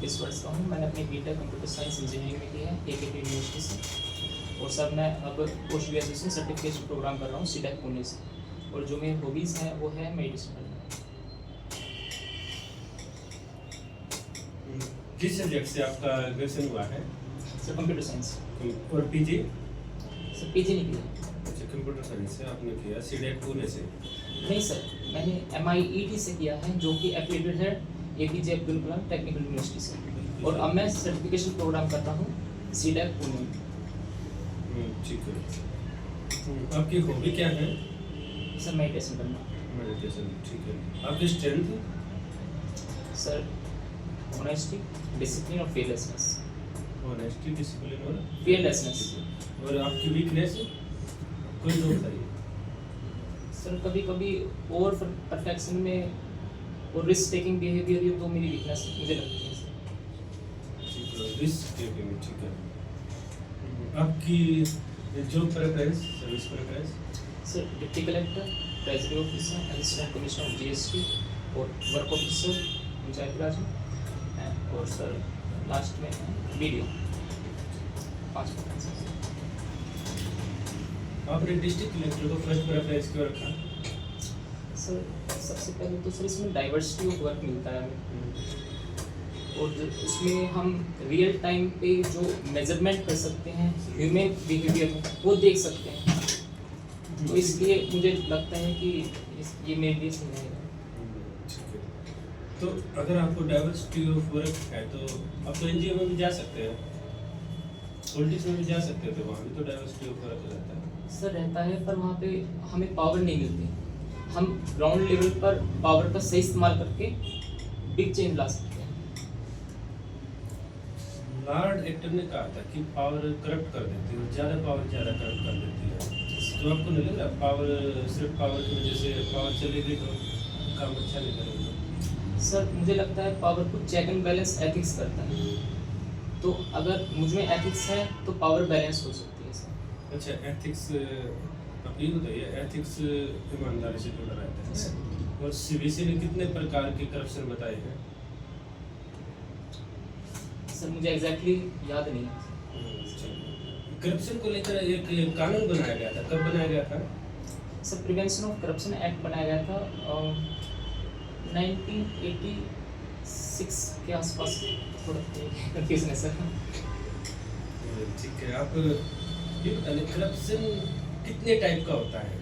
24 वर्ष का हूँ। मैंने अपनी बीटेक कंप्यूटर साइंस इंजीनियरिंग में की है केकेटी यूनिवर्सिटी से। और सर मैं अब पोस्ट ग्रेजुएशन सर्टिफिकेशन प्रोग्राम कर रहा हूँ सीडेक पुणे से। और जो मेरी हॉबीज़ हैं वो है मेडिटेशन करना। किस सब्जेक्ट से आपका ग्रेजुएशन हुआ है? Sir computer science. और पीजी? सर पीजी नहीं किया। अच्छा, कंप्यूटर साइंस से आपने किया सीडेक पुणे से? नहीं सर, मैंने MIET से किया है जो कि एफिलिएटेड है APJ Abdul Kalam technical university से। और अब मैं सर्टिफिकेशन प्रोग्राम करता हूँ सीडेक पुणे। ठीक है। आपकी हॉबी क्या है? सर मेडिटेशन करना। मेडिटेशन, ठीक है। आपकी स्ट्रेंथ? सर ऑनेस्टी, डिसिप्लिन और fearlessness। ऑनेस्टी, डिसिप्लिन और fearlessness। और आपकी वीकनेस कोई दो बताइए। सर कभी कभी ओवर परफेक्शन में और रिस्क टेकिंग बिहेवियर, ये तो मेरी वीकनेस मुझे लगती है सर। ठीक है, रिस्क टेकिंग, ठीक है। आपकी job preference, service preference? Sir deputy collector, treasury officer, assistant commissioner of GST और वर्क ऑफिसर पंचायत राज में। और सर लास्ट में BDO। 5 वैकेंसी। आपने डिस्ट्रिक्ट कलेक्टर को फर्स्ट प्रेफरेंस क्यों रखा? सर सबसे पहले तो सर इसमें डाइवर्सिटी ऑफ वर्क मिलता है हमें। और उसमें हम रियल टाइम पे जो मेजरमेंट कर सकते हैं ह्यूमन बिहेवियर में, वो देख सकते हैं। तो इसलिए मुझे लगता है कि ये मेरे लिए सही रहेगा। ठीक है। तो अगर आपको डाइवर्सिटी ऑफ वर्क है तो आप तो NGO में भी जा सकते हैं, पॉलिटिक्स में भी जा सकते हैं, तो वहाँ भी तो डाइवर्सिटी ऑफ वर्क रहता है। सर रहता है, पर वहाँ पे हमें पावर नहीं मिलती। हम ग्राउंड लेवल पर पावर का सही इस्तेमाल करके बिग चेंज ला सकते हैं। लॉर्ड एक्टर ने कहा था कि पावर करप्ट कर देती है, ज़्यादा पावर ज़्यादा करप्ट कर देती है। तो आपको नहीं लग रहा पावर, सिर्फ पावर की वजह से पावर चलेगी तो काम अच्छा नहीं करेगा? सर मुझे लगता है पावर को चेक एंड बैलेंस एथिक्स करता है। तो अगर मुझ में एथिक्स है तो पावर बैलेंस हो सकती है सर। अच्छा, एथिक्स, आप ये बताइए, एथिक्स ईमानदारी से जुड़ा रहता है सर। और CBC ने कितने प्रकार के करप्शन बताए हैं? सर मुझे एग्जैक्टली याद नहीं है। करप्शन को लेकर एक कानून बनाया गया था, कब बनाया गया था? Sir prevention of corruption act बनाया गया था 1986 के आसपास। थोड़ा कंफ्यूजन है सर। ठीक है। आप ये बताइए, करप्शन कितने टाइप का होता है?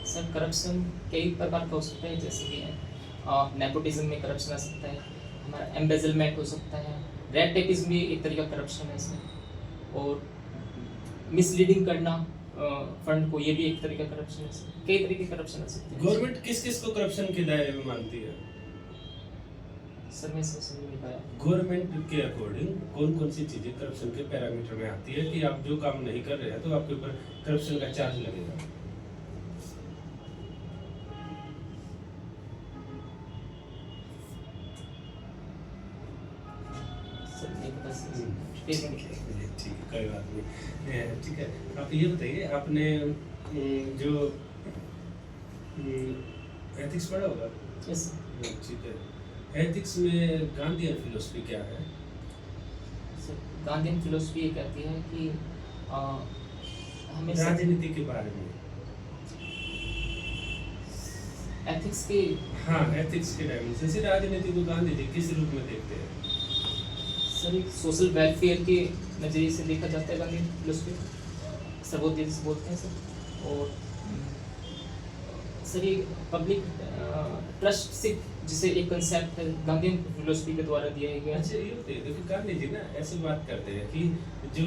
सर करप्शन कई प्रकार का हो सकता है, जैसे कि नेपोटिज्म में करप्शन आ सकता है, हमारा एम्बेजलमेंट हो सकता है, रेड टेपिज्म भी एक तरीका करप्शन है इसमें, और मिसलीडिंग करना फंड को, ये भी एक तरीका करप्शन है। कई तरीके के करप्शन आ सकते हैं। गवर्नमेंट किस किस को करप्शन के दायरे में मानती है? सर मैं समझ नहीं पाया। गवर्नमेंट के अकॉर्डिंग कौन कौन सी चीजें करप्शन के पैरामीटर में आती है कि आप जो काम नहीं कर रहे हैं तो आपके ऊपर करप्शन का चार्ज लगेगा? सर नहीं पता सर। स्टेटमेंट ठीक है, कोई बात नहीं। ठीक है, आप ये बताइए, आपने जो एथिक्स पढ़ा होगा? यस। ठीक है। एथिक्स में गांधीयन फिलोसफी क्या है? सर गांधीयन फिलोसफी ये कहती है कि हमें राजनीति के बारे में। एथिक्स के, हाँ, एथिक्स के डायमेंशन से राजनीति को गांधी जी किस रूप में देखते हैं? सर एक सोशल वेलफेयर के नज़रिए से देखा जाता है गांधीयन फिलोसफी, सर्वोदय से बोलते हैं सर। और सर ये पब्लिक ट्रस्टशिप जिसे एक कंसेप्ट है गांधीयन फिलोसफी के द्वारा दिया गया। अच्छा, ये होते हैं, देखिए गांधी जी ना ऐसी बात करते हैं कि जो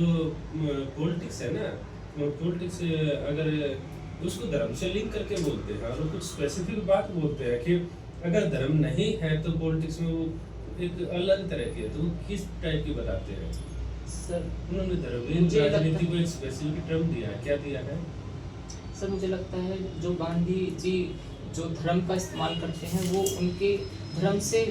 पॉलिटिक्स है ना, पॉलिटिक्स अगर उसको धर्म से लिंक करके बोलते हैं और कुछ स्पेसिफिक बात बोलते हैं कि अगर धर्म नहीं है तो पॉलिटिक्स में वो एक अलग तरह की है, तो वो किस टाइप की बताते हैं? सर उन्होंने धर्म राजनीति को एक स्पेसिफिक टर्म दिया है, क्या दिया है? सर मुझे लगता है जो गांधी जी जो धर्म का इस्तेमाल करते हैं वो उनके धर्म से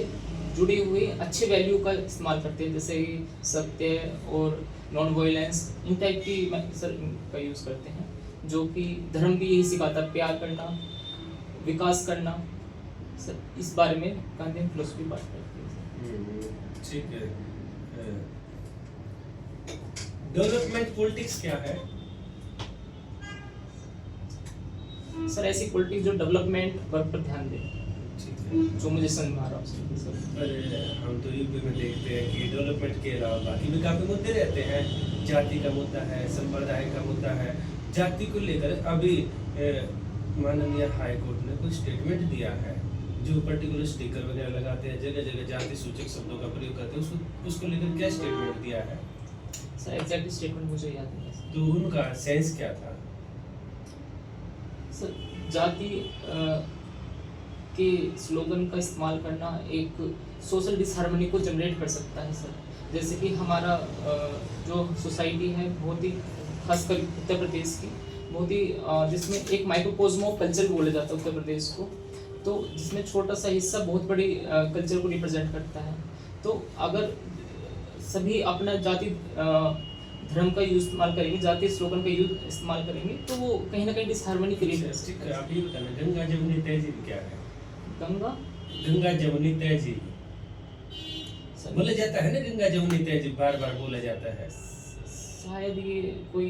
जुड़े हुए अच्छे वैल्यू का इस्तेमाल करते हैं, जैसे सत्य और नॉन वायलेंस, इन टाइप की सर का यूज़ करते हैं, जो कि धर्म भी यही सिखाता है, प्यार करना, विकास करना। सर इस बारे में गांधीयन फिलोसफी बात करती है। ठीक है। डेवलपमेंट पॉलिटिक्स क्या है? सर ऐसी पॉलिटिक्स जो डेवलपमेंट पर ध्यान दे, ठीक है। जो मुझे समझ में आ रहा है सर। अरे हम तो यूपी में देखते हैं कि डेवलपमेंट के अलावा बाकी भी काफी मुद्दे रहते हैं। जाति का मुद्दा है, संप्रदाय का मुद्दा है। जाति को लेकर अभी माननीय हाई कोर्ट ने कुछ स्टेटमेंट दिया है, जो पर्टिकुलर स्टिकर वगैरह लगाते हैं, जगह जगह जाति सूचक शब्दों का प्रयोग करते हैं, उसको लेकर क्या स्टेटमेंट दिया है? सर एग्जैक्ट स्टेटमेंट मुझे याद नहीं है। तो उनका सेंस क्या था? सर जाति के स्लोगन का इस्तेमाल करना एक सोशल डिसहार्मनी को जनरेट कर सकता है सर। जैसे कि हमारा जो सोसाइटी है बहुत ही, खासकर उत्तर प्रदेश की, बहुत ही जिसमें एक माइक्रोकोज्म ऑफ कल्चर बोला जाता है उत्तर प्रदेश को, तो जिसमें छोटा सा हिस्सा बहुत बड़ी कल्चर को रिप्रेजेंट करता है। तो अगर सभी अपना जाति धर्म का यूज इस्तेमाल करेंगे, जाति स्लोगन का यूज इस्तेमाल करेंगे, तो वो कहीं ना कहीं डिसहार्मनी क्रिएट कर ठीक सकता है। है। आप ये बताना, गंगा जमुनी तहजीब क्या है? गंगा जमुनी तहजीब सर, बोला जाता है ना, गंगा जमुनी तहजीब बार बार बोला जाता है। शायद ये कोई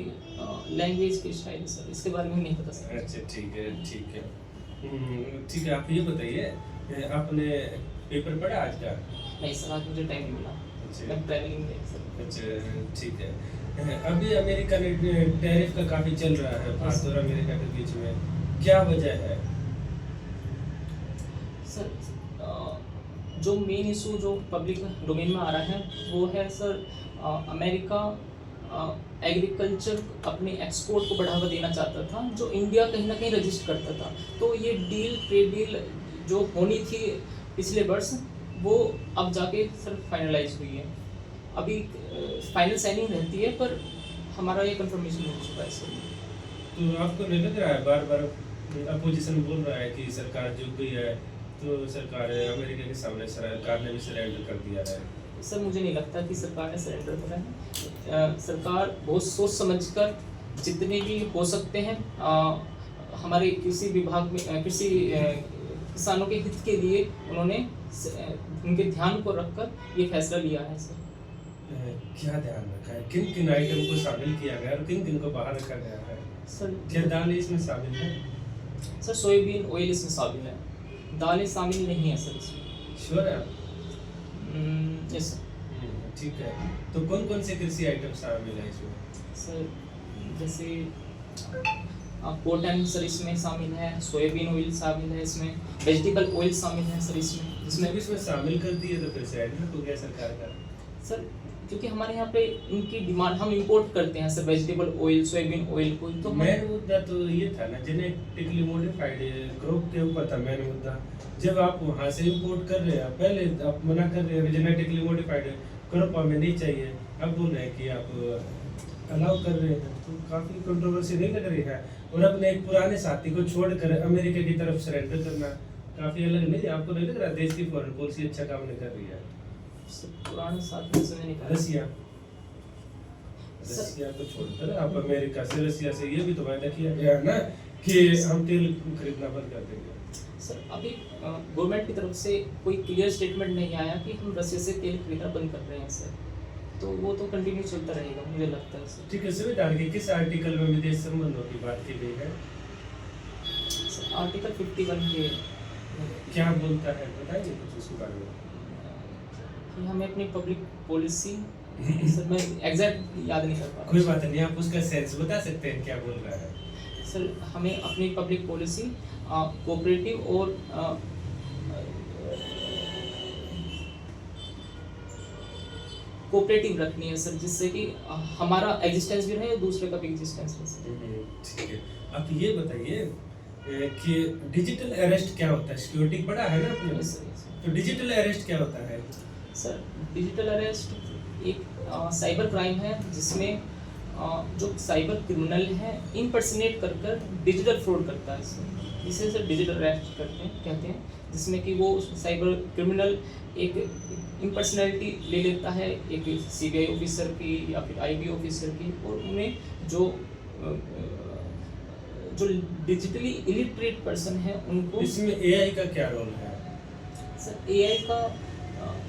लैंग्वेज की स्टाइल सर, इसके बारे में नहीं पता सर। अच्छा ठीक है, ठीक है। ठीक है, आप ये बताइए, आपने पेपर पढ़ा आज का? नहीं सर, आज मुझे टाइम नहीं मिला, अच्छा। मैं ट्रैवलिंग में सर। अच्छा ठीक है। अभी अमेरिका ने टैरिफ का काफी चल रहा है भारत और अमेरिका के बीच में, क्या वजह है? सर जो मेन इशू जो पब्लिक डोमेन में आ रहा है वो है सर, अमेरिका एग्रीकल्चर अपने एक्सपोर्ट को बढ़ावा देना चाहता था, जो इंडिया कहीं ना कहीं रजिस्ट करता था। तो ये ट्रेड डील जो होनी थी पिछले वर्ष, वो अब जाके सर फाइनलाइज हुई है। अभी फाइनल साइनिंग रहती है, पर हमारा ये कंफर्मेशन हो चुका है सर। तो आपको नहीं लग रहा है, बार बार अपोजिशन बोल रहा है कि सरकार झुक गई है, तो सरकार अमेरिका के सामने सरकार ने भी सरेंडर कर दिया है? सर मुझे नहीं लगता कि सरकार ने सरेंडर करा है। सरकार बहुत सोच समझकर जितने भी हो सकते हैं हमारे कृषि विभाग में किसानों के हित के लिए उन्होंने उनके ध्यान को रखकर ये फैसला लिया है सर। क्या ध्यान रखा है? किन किन आइटम को शामिल किया गया और किन किन को बाहर रखा गया है? सर क्या दालें इसमें शामिल है? सर सोयाबीन ऑयल इसमें शामिल है, दालें शामिल नहीं है सर इसमें। श्योर है? Yes sir. ठीक है। तो कौन कौन से कृषि आइटम शामिल है इसमें? सर जैसे कॉटन सर इसमें शामिल है, सोयाबीन ऑयल शामिल है इसमें, वेजिटेबल ऑयल शामिल है सर इसमें। जिसमें भी इसमें शामिल कर दिए तो फिर सरेंडर हो गया सरकार का। सर क्योंकि हमारे यहाँ पे इनकी डिमांड, हम इंपोर्ट करते हैं sir vegetable oil, soybean oil को, तो मेन मुद्दा तो ये था ना, जेनेटिकली मॉडिफाइड क्रॉप के ऊपर था मेन मुद्दा। जब आप वहाँ से इंपोर्ट कर रहे हैं, पहले आप मना कर रहे हैं जेनेटिकली मॉडिफाइड क्रॉप हमें नहीं चाहिए, अब बोल रहे हैं कि आप अलाउ कर रहे हैं, तो काफ़ी कंट्रोवर्सी नहीं लग रही है। और अपने एक पुराने साथी को छोड़कर अमेरिका की तरफ सरेंडर करना काफ़ी अलग नहीं? आपको नहीं लग रहा देश की फॉरेन पॉलिसी अच्छा काम नहीं कर रही है? पुराने साथी से नहीं कहा। रसिया को छोड़कर आप अमेरिका से, रसिया से ये भी तो वायदा किया गया है ना कि हम तेल खरीदना बंद कर देंगे। सर अभी गवर्नमेंट की तरफ से कोई क्लियर स्टेटमेंट नहीं आया कि हम रसिया से तेल खरीदना बंद कर रहे हैं सर, तो वो तो कंटिन्यू चलता रहेगा मुझे लगता है सर। ठीक है, संविधान के किस आर्टिकल में विदेश संबंधों की बात की गई है? सर आर्टिकल 51 के क्या बोलता है, बताइए कुछ उसके बारे में। कि हमें अपनी पब्लिक पॉलिसी, सर मैं एग्जैक्ट याद नहीं कर पा रहा। कोई बात नहीं, आप उसका सेंस बता सकते हैं क्या बोल रहा है? सर हमें अपनी पब्लिक पॉलिसी कोऑपरेटिव और कोऑपरेटिव रखनी है सर, जिससे कि हमारा एग्जिस्टेंस भी रहे और दूसरे का भी एग्जिस्टेंस रहे। ठीक है, आप ये बताइए कि डिजिटल अरेस्ट क्या होता है? सिक्योरिटी पढ़ा है ना आपने? Yes sir. तो डिजिटल अरेस्ट क्या होता है? सर डिजिटल अरेस्ट एक साइबर क्राइम है, जिसमें जो साइबर क्रिमिनल है इम्पर्सनेट कर कर डिजिटल फ्रॉड करता है सर, इसे सर डिजिटल अरेस्ट कहते हैं, जिसमें कि वो साइबर क्रिमिनल एक इम्पर्सनैलिटी ले लेता है एक सीबीआई ऑफिसर की या फिर आईबी ऑफिसर की, और उन्हें जो डिजिटली इलिटरेट पर्सन है उनको। इसमें एआई का क्या रोल है? सर एआई का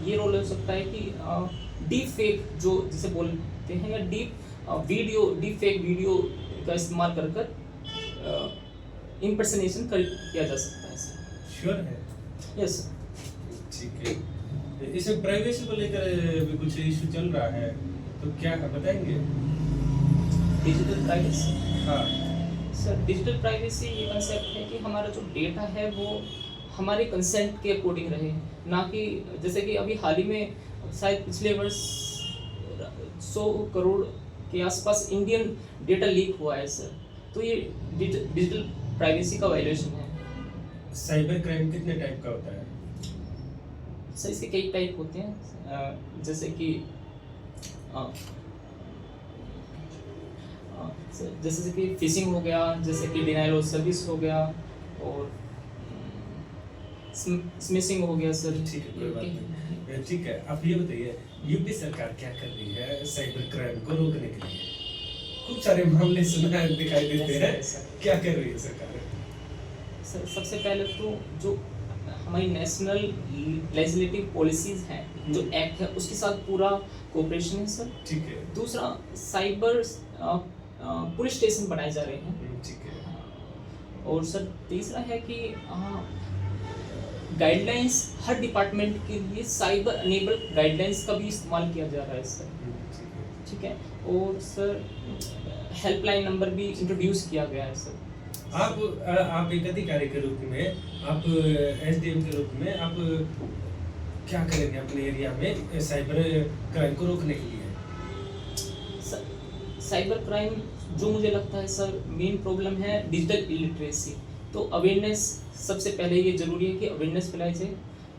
ये रोल हो सकता है कि डीप फेक जो जिसे बोलते हैं, या डीप फेक वीडियो का इस्तेमाल कर कर इम्पर्सनेशन किया जा सकता है सर। श्योर है? Yes sir. ठीक है। इसे प्राइवेसी को लेकर भी कुछ इशू चल रहा है, तो क्या बताएंगे? डिजिटल प्राइवेसी, हाँ सर डिजिटल प्राइवेसी ये कंसेप्ट है कि हमारा जो डेटा है वो हमारे कंसेंट के अकॉर्डिंग रहे, ना कि जैसे कि अभी हाल ही में शायद पिछले वर्ष 100 करोड़ के आसपास इंडियन डेटा लीक हुआ है सर। तो ये डिजिटल प्राइवेसी का वायलेशन है। साइबर क्राइम कितने टाइप का होता है? सर इसके कई टाइप होते हैं, जैसे कि जैसे कि फिशिंग हो गया, जैसे कि डिनायल ऑफ सर्विस हो गया, और स्मिशिंग हो गया सर। ठीक है, कोई बात नहीं। ठीक है, आप ये बताइए यूपी सरकार क्या कर रही है साइबर क्राइम को रोकने के लिए? खूब सारे मामले सुना दिखाई देते हैं, क्या कर रही है सरकार? सर सबसे पहले तो जो हमारी नेशनल लेजिस्लेटिव पॉलिसीज हैं, जो एक्ट है उसके साथ पूरा कोऑपरेशन है सर। ठीक है। दूसरा साइबर पुलिस स्टेशन बनाए जा रहे हैं। ठीक है। और सर तीसरा है कि गाइडलाइंस हर डिपार्टमेंट के लिए साइबर अनेबल गाइडलाइंस का भी इस्तेमाल किया जा रहा है सर। ठीक है। और सर हेल्पलाइन नंबर भी इंट्रोड्यूस किया गया है सर। आप एक अधिकारी के रूप में, आप एसडीएम के रूप में, आप क्या करेंगे अपने एरिया में साइबर क्राइम को रोकने के लिए? साइबर क्राइम जो मुझे लगता है सर मेन प्रॉब्लम है डिजिटल इलिटरेसी। तो अवेयरनेस सबसे पहले ये ज़रूरी है कि अवेयरनेस फैलाई जाए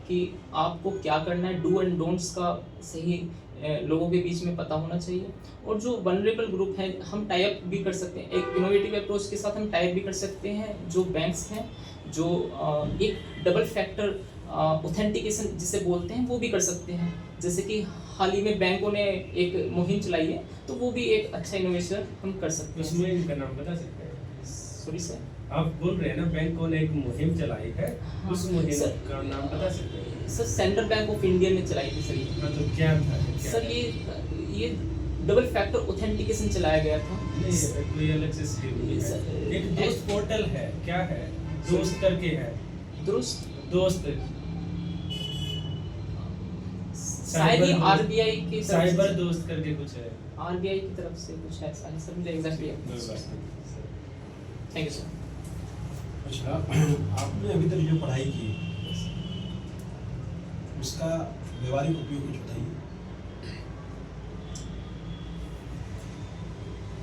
कि आपको क्या करना है, डू एंड डोंट्स का सही लोगों के बीच में पता होना चाहिए। और जो वनरेबल ग्रुप है हम टाई अप भी कर सकते हैं, एक इनोवेटिव अप्रोच के साथ हम टाई अप भी कर सकते हैं। जो बैंक्स हैं जो एक डबल फैक्टर ऑथेंटिकेशन जिसे बोलते हैं वो भी कर सकते हैं। जैसे कि हाल ही में बैंकों ने एक मुहिम चलाई है, तो वो भी एक अच्छा इनोवेशन हम कर सकते हैं। उस मुहिम का नाम बता सकते हैं? सॉरी सर, आप बोल रहे हैं ना बैंकों ने एक मुहिम चलाई है, हाँ, उस मुहिम सर, का नाम बता सकते हैं? Sir central bank of India ने चलाई थी सर ये। हाँ, तो क्या था? सर ये डबल फैक्टर ऑथेंटिकेशन चलाया गया था। नहीं, कोई अलग से स्कीम सर, है? एक दोस्त पोर्टल है, क्या है? दोस्त करके है। दोस्त शायद ये आरबीआई की साइबर दोस्त करके कुछ है। आरबीआई की तरफ से कुछ है सर, मुझे एग्जैक्टली थैंक यू सर। अच्छा, आपने अभी तक जो पढ़ाई की उसका व्यवहारिक उपयोग कुछ बताइए।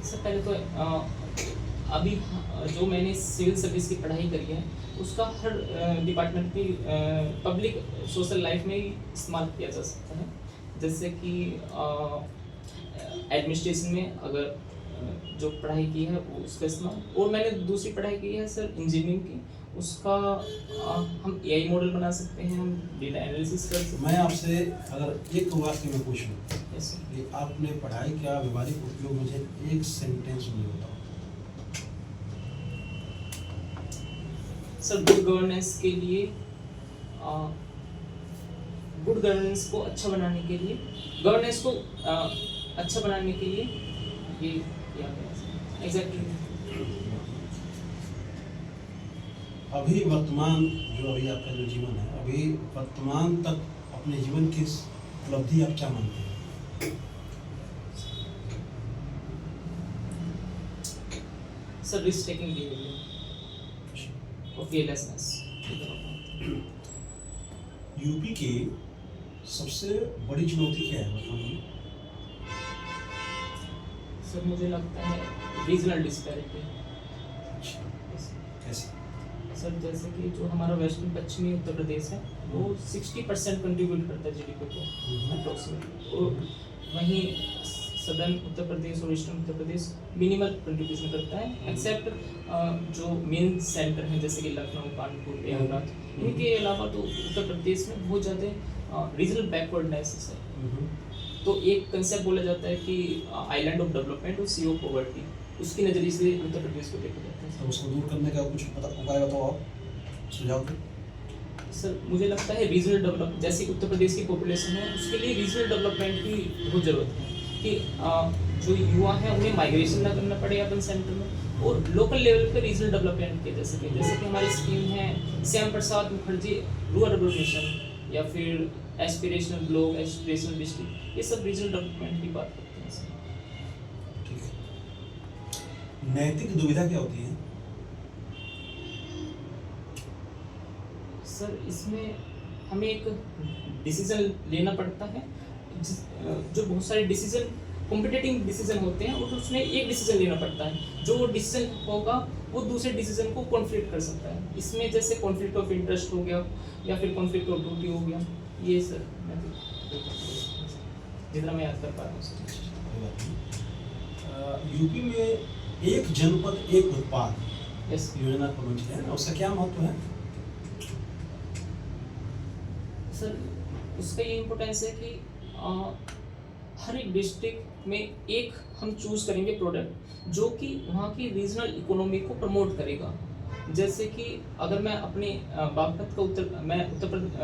सर पहले तो अभी जो मैंने सिविल सर्विस की पढ़ाई करी है उसका हर डिपार्टमेंट की पब्लिक सोशल लाइफ में ही इस्तेमाल किया जा सकता है। जैसे कि एडमिनिस्ट्रेशन में अगर जो पढ़ाई की है वो उसका इस्तेमाल, और मैंने दूसरी पढ़ाई की है सर इंजीनियरिंग की, उसका हम एआई मॉडल बना सकते हैं, हम डेटा एनालिसिस कर सकते हैं। मैं आपसे अगर एक वाक्य में पूछूं यस कि आपने पढ़ाई का व्यवहारिक उपयोग मुझे एक सेंटेंस में बताओ। सर गुड गवर्नेंस के लिए, गुड गवर्नेंस को अच्छा बनाने के लिए, गवर्नेंस को अच्छा बनाने के लिए ये किया गया एग्जैक्टली। अभी वर्तमान जो अभी आपका जो जीवन है, अभी वर्तमान तक अपने जीवन की उपलब्धि आप क्या मानते हैं? सर रिस्क टेकिंग बिहेवियर और fearlessness। यूपी की सबसे बड़ी चुनौती क्या है वर्तमान में? सर मुझे लगता है रीजनल डिस्पैरिटी। कैसे? सर जैसे कि जो हमारा वेस्टर्न पश्चिमी उत्तर प्रदेश है वो 60% कंट्रीब्यूट करता है जीडीपी को अप्रोक्सीमेटली, और वहीं सदर्न उत्तर प्रदेश और eastern Uttar Pradesh minimal contribution करता है, एक्सेप्ट जो मेन सेंटर हैं जैसे कि लखनऊ, कानपुर, प्रयागराज। इनके अलावा तो उत्तर प्रदेश में बहुत ज़्यादा रीजनल बैकवर्डनेस है। तो एक कंसेप्ट बोला जाता है कि आइलैंड ऑफ डेवलपमेंट और सी ऑफ पॉवर्टी, उसकी नज़रिए से उत्तर प्रदेश को देखा जाता है। तो उसको दूर करने का कुछ उपाय बताओ आप, सुझाव दो। सर मुझे लगता है रीजनल डेवलप, जैसे उत्तर प्रदेश की पॉपुलेशन है उसके लिए रीजनल डेवलपमेंट की बहुत ज़रूरत है कि जो युवा हैं उन्हें माइग्रेशन ना करना पड़े अर्बन सेंटर में, और लोकल लेवल पे रीजनल डेवलपमेंट के जैसे कि हमारी स्कीम है Shyam Prasad Mukherjee rural urban mission, या फिर एस्पिरेशनल ब्लॉक, एस्पिरेशनल डिस्ट्रिक्ट, ये सब रीजनल डेवलपमेंट की बात करते हैं सर। ठीक है। नैतिक दुविधा क्या होती है? सर इसमें हमें एक डिसीजन लेना पड़ता है, जो बहुत सारे डिसीजन कॉम्पिटिटिव डिसीजन होते हैं और उसमें एक डिसीजन लेना पड़ता है, जो डिसीजन होगा वो दूसरे डिसीजन को कॉन्फ्लिक्ट कर सकता है। इसमें जैसे कॉन्फ्लिक्ट ऑफ इंटरेस्ट हो गया या फिर कॉन्फ्लिक्ट ऑफ ड्यूटी हो गया, ये सर मैं जितना मैं याद कर पा रहा हूँ सर। यूपी में एक जनपद एक उत्पाद यस योजना को लॉन्च किया है, उसका क्या महत्व है? सर उसका ये इम्पोर्टेंस है कि हर एक डिस्ट्रिक्ट में एक हम चूज करेंगे प्रोडक्ट जो कि वहाँ की रीजनल इकोनॉमी को प्रमोट करेगा। जैसे कि अगर मैं अपने बागपत का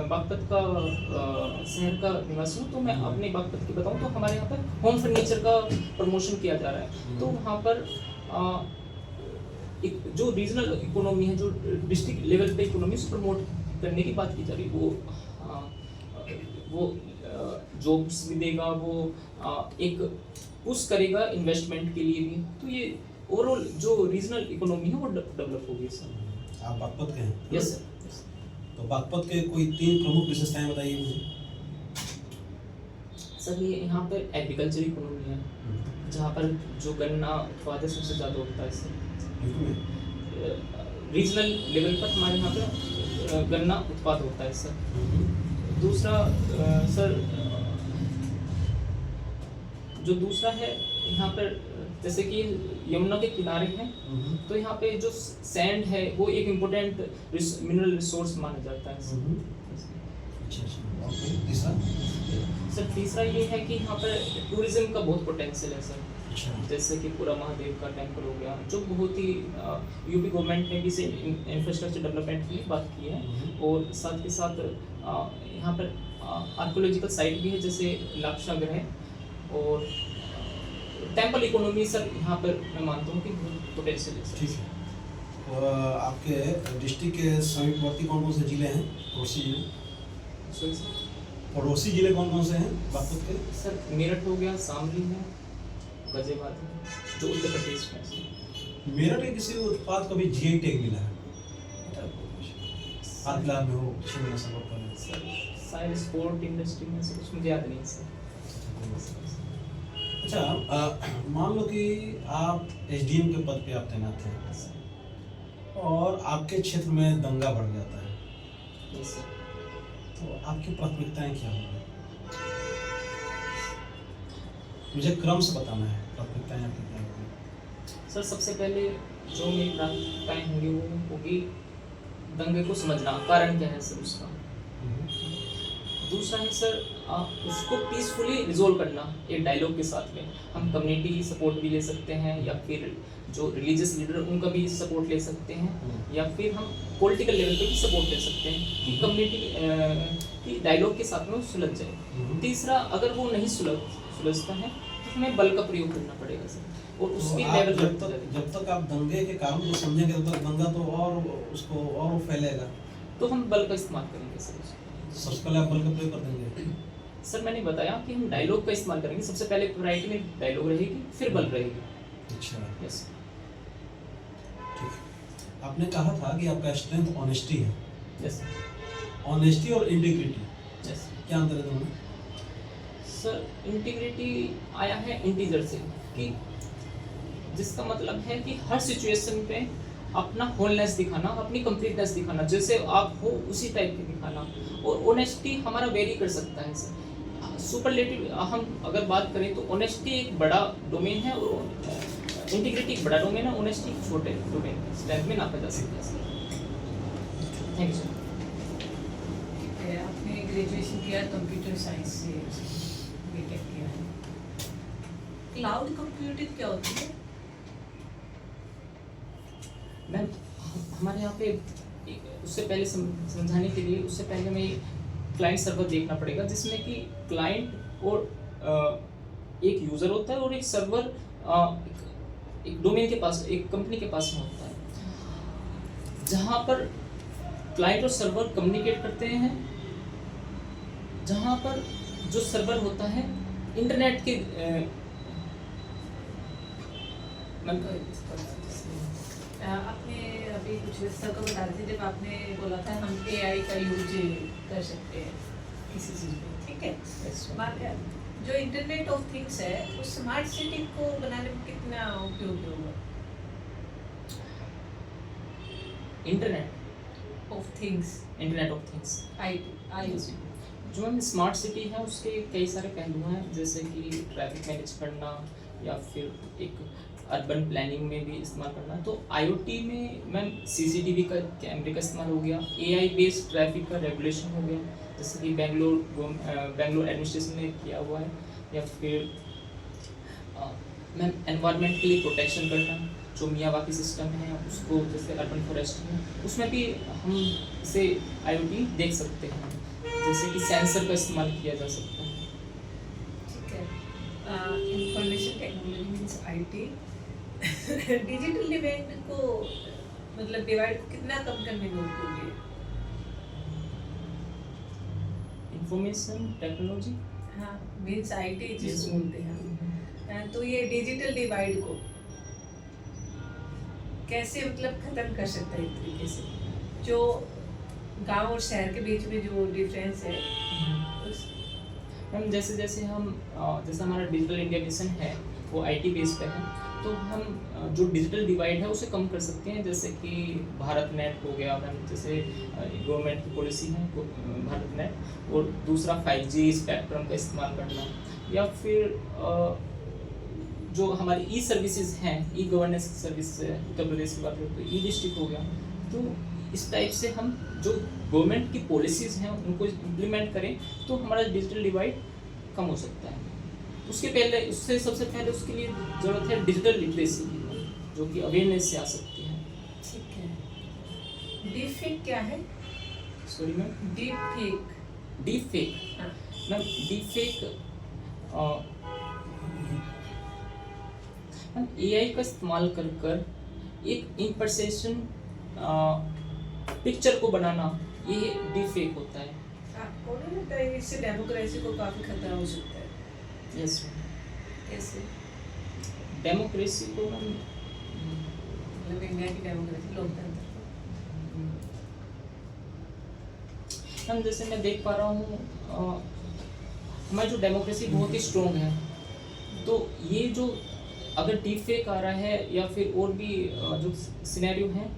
बागपत का शहर का निवासी हूँ, तो मैं अपने बागपत की बताऊँ तो हमारे यहाँ पर होम फर्नीचर का प्रमोशन किया जा रहा है। तो वहाँ पर एक जो रीजनल इकोनॉमी है, जो डिस्ट्रिक्ट लेवल पे इकोनॉमी से प्रमोट करने की बात की जा रही है, वो जॉब्स भी देगा, वो एक पुश करेगा इन्वेस्टमेंट के लिए भी। तो ये ओवरऑल जो रीजनल इकोनॉमी है वो डेवलप होगी सर। आप बागपत के हैं? Yes sir. तो बागपत के कोई 3 प्रमुख विशेषताएं बताइए मुझे। सर ये यहाँ पर एग्रीकल्चर इकोनॉमी है, जहाँ पर जो गन्ना उत्पादन सबसे ज़्यादा होता है सर। यूपी में रीजनल लेवल पर हमारे यहाँ पे गन्ना उत्पाद होता है सर। दूसरा सर जो दूसरा है यहाँ पर, जैसे कि यमुना के किनारे हैं, तो यहाँ पे जो सैंड है वो एक इम्पोर्टेंट मिनरल रिसोर्स माना जाता है सर। अच्छा। और तीसरा? सर तीसरा ये है कि यहाँ पर टूरिज्म का बहुत पोटेंशियल है सर। अच्छा। जैसे कि पूरा महादेव का टेम्पल हो गया, जो बहुत ही यूपी गवर्नमेंट ने भी इसे इंफ्रास्ट्रक्चर डेवलपमेंट की बात की है, और साथ के साथ यहाँ पर आर्कोलॉजिकल साइट भी है, जैसे लाक्षागृह है, और टेम्पल इकोनॉमी सर यहाँ पर मैं मानता हूँ कि बहुत पोटेंशियल है सर। ठीक है। तो आपके डिस्ट्रिक्ट के समीपवर्ती कौन कौन से जिले हैं? पड़ोसी जिले? Sorry sir? पड़ोसी जिले कौन कौन से हैं बागपत के? सर मेरठ हो गया, शामली है, गाजियाबाद है, जो उत्तर प्रदेश में है सर। मेरठ के किसी उत्पाद को भी जीआई टैग मिला है? हाल फिलहाल में हो 6 महीना सब पहले। सर शायद स्पोर्ट इंडस्ट्री में से कुछ मुझे याद नहीं है सर। अच्छा, मान लो कि आप एसडीएम के पद पे आप तैनात हैं और आपके क्षेत्र में दंगा बढ़ जाता है, यस सर। तो आपकी प्राथमिकताएं क्या होंगी? मुझे क्रम से बताना है, प्राथमिकताएं आपकी क्या होंगी? सर सबसे पहले जो मेरी प्राथमिकताएं होंगी वो होगी दंगे को समझना, कारण क्या है सर उसका। दूसरा है सर उसको पीसफुली रिजोल्व करना एक डायलॉग के साथ में। हम कम्युनिटी की सपोर्ट भी ले सकते हैं, या फिर जो रिलीजियस लीडर उनका भी सपोर्ट ले सकते हैं, या फिर हम पॉलिटिकल लेवल पे भी सपोर्ट ले सकते हैं कि कम्युनिटी की डायलॉग के साथ में वो सुलझ जाए। तीसरा, अगर वो नहीं सुलझता है तो हमें बल का प्रयोग करना पड़ेगा सर, और तो उसकी आप लेवल जब तक आप दंगे के कारण को समझेंगे तब तक दंगा तो और उसको और फैलेगा। तो हम बल का इस्तेमाल करेंगे सर। सबसे पहले आप बल का प्रयोग कर देंगे? सर मैंने बताया कि हम डायलॉग का इस्तेमाल करेंगे, सबसे पहले प्रायोरिटी में डायलॉग रहेगी, फिर बल रहेगी। अच्छा, यस ठीक है। आपने कहा था कि आपका स्ट्रेंथ ऑनेस्टी है। यस ऑनेस्टी और इंटीग्रिटी, यस क्या अंतर है दोनों? सर इंटीग्रिटी आया है इंटीजर से, कि जिसका मतलब है कि हर सिचुएशन पे अपना होलनेस दिखाना, अपनी कंप्लीटनेस दिखाना, जैसे आप हो उसी टाइप के दिखाना। और ऑनेस्टी हमारा वेरी कर सकता है सर। सुपरलेटिव हम अगर बात करें तो ऑनेस्टी एक बड़ा डोमेन है और इंटीग्रिटी एक बड़ा डोमेन है, ऑनेस्टी एक छोटे डोमेन स्ट्रेंथ में नापा जा सकता है सर। Thank you sir. आपने ग्रेजुएशन किया कंप्यूटर साइंस से, बीटेक किया है। क्लाउड कंप्यूटिंग क्या होती है? मैम हमारे यहाँ पे उससे पहले समझाने के लिए उससे पहले हमें क्लाइंट सर्वर देखना पड़ेगा, जिसमें कि क्लाइंट और एक यूज़र होता है और एक सर्वर एक डोमेन के पास, एक कंपनी के पास में होता है, जहाँ पर क्लाइंट और सर्वर कम्युनिकेट करते हैं, जहाँ पर जो सर्वर होता है इंटरनेट के आपने अभी कुछ सर को बता रहे थे जब आपने बोला था हम AI का यूज कर सकते हैं किसी चीज़ में, ठीक है। जो इंटरनेट ऑफ थिंग्स है वो स्मार्ट सिटी को बनाने में कितना उपयोगी होगा? Internet of things, of things I जो हम स्मार्ट सिटी है उसके कई सारे पहलू हैं, जैसे कि ट्रैफिक मैनेज करना या फिर एक अर्बन प्लानिंग में भी इस्तेमाल करना। तो IoT में मैम CCTV का कैमरे का इस्तेमाल हो गया, AI बेस्ड ट्रैफिक का रेगुलेशन हो गया, जैसे कि बेंगलोर एडमिनिस्ट्रेशन ने किया हुआ है, या फिर मैम एनवायरनमेंट के लिए प्रोटेक्शन करना, जो मियावाकी सिस्टम है उसको, जैसे अर्बन फॉरेस्ट में, उसमें भी हम इसे IoT देख सकते हैं, जैसे कि सेंसर का इस्तेमाल किया जा सकता है। ठीक है। Information technology means IT digital divide को मतलब डिवाइड को कितना कम करने में उपयोगी है? इंफॉर्मेशन टेक्नोलॉजी हाँ मींस IT जिसको Yes. बोलते हैं, तो ये डिजिटल डिवाइड को कैसे मतलब खत्म कर सकता है एक तरीके से, जो गांव और शहर के बीच में जो डिफरेंस है उस मैम जैसे जैसे हमारा डिजिटल इंडिया मिशन है वो IT बेस्ड पे है, तो हम जो डिजिटल डिवाइड है उसे कम कर सकते हैं, जैसे कि भारत नेट हो गया मैम, जैसे गवर्नमेंट की पॉलिसी है भारत नेट, और दूसरा 5G स्पेक्ट्रम का इस्तेमाल करना, या फिर जो हमारी ई सर्विसेज हैं, e governance service Uttar Pradesh की बात करें तो ई-डिस्ट्रिक्ट हो गया, तो इस टाइप से हम जो गवर्नमेंट की पॉलिसीज़ हैं उनको इम्प्लीमेंट करें तो हमारा डिजिटल डिवाइड कम हो सकता है। उससे सबसे पहले उसके लिए ज़रूरत है डिजिटल लिटरेसी की, जो कि अवेयरनेस से आ सकती है। ठीक है। डीपफेक क्या है? सॉरी मैम, डीप फेक हाँ। मैम डीप हम AI का इस्तेमाल कर एक इम्पर्सेशन पिक्चर को बनाना, ये डीप फेक होता है। आपको नहीं लगता है इससे डेमोक्रेसी को काफी खतरा हो सकता है? यस, कैसे? डेमोक्रेसी को हम मतलब इंडिया की डेमोक्रेसी, लोकतंत्र हम जैसे मैं देख पा रहा हूँ हमारी जो डेमोक्रेसी बहुत ही स्ट्रॉन्ग है, तो ये जो अगर डीप फेक आ रहा है या फिर और भी जो सिनेरियो हैं,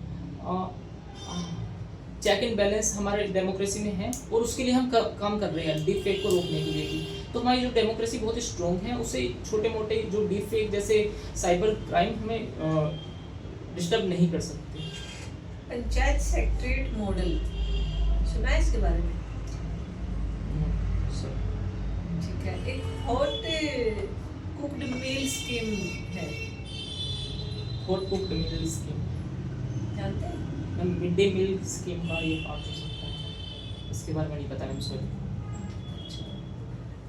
चेक एंड बैलेंस हमारे डेमोक्रेसी में है और उसके लिए हम काम कर रहे हैं डीप फेक को रोकने के लिए भी। तो हमारी जो डेमोक्रेसी बहुत ही स्ट्रॉन्ग है, उसे छोटे मोटे जो डीप फेक जैसे साइबर क्राइम हमें डिस्टर्ब नहीं कर सकते। पंचायत सेक्रेटरीट मॉडल सुना है इसके बारे में? ठीक है। एक हॉट कुक्ड मील स्कीम है, हॉट कुक्ड मील स्कीम, जानते हैं? मिड डे मील स्कीम का ये पार्ट हो सकता है, इसके बारे में नहीं पता मैम, सॉरी।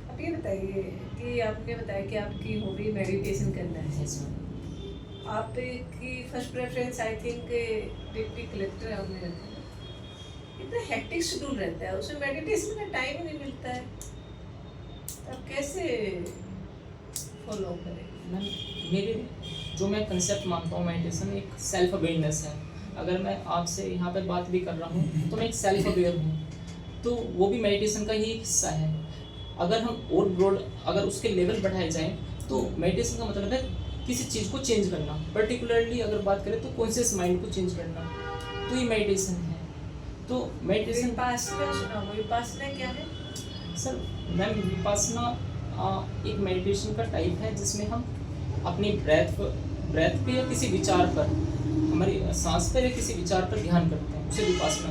आप ये बताइए कि आपने बताया कि आपकी हॉबी मेडिटेशन करना है। Yes ma'am. आपकी first preference I think deputy collector है, आपने रखा है। इतना हेक्टिक शेड्यूल रहता है, उसमें मेडिटेशन में टाइम ही नहीं मिलता है, तो आप कैसे फॉलो करें? मैम मेरे जो मैं कंसेप्ट मानता हूँ मेडिटेशन एक सेल्फ अवेयरनेस है। अगर मैं आपसे यहाँ पर बात भी कर रहा हूँ तो मैं एक सेल्फ अवेयर हूँ, तो वो भी मेडिटेशन का ही एक हिस्सा है। अगर हम और ब्रॉड अगर उसके लेवल बढ़ाए जाएँ तो मेडिटेशन का मतलब है किसी चीज़ को चेंज करना, पर्टिकुलरली अगर बात करें तो कॉन्शियस माइंड को चेंज करना, तो ये मेडिटेशन है। तो मेडिटेशन विपासना सुना हो, विपासना क्या है? सर मैम विपासना एक मेडिटेशन का टाइप है जिसमें हम अपनी ब्रेथ पे या किसी विचार पर, हमारी सांस पर या किसी विचार पर ध्यान करते हैं, उसे विपासना।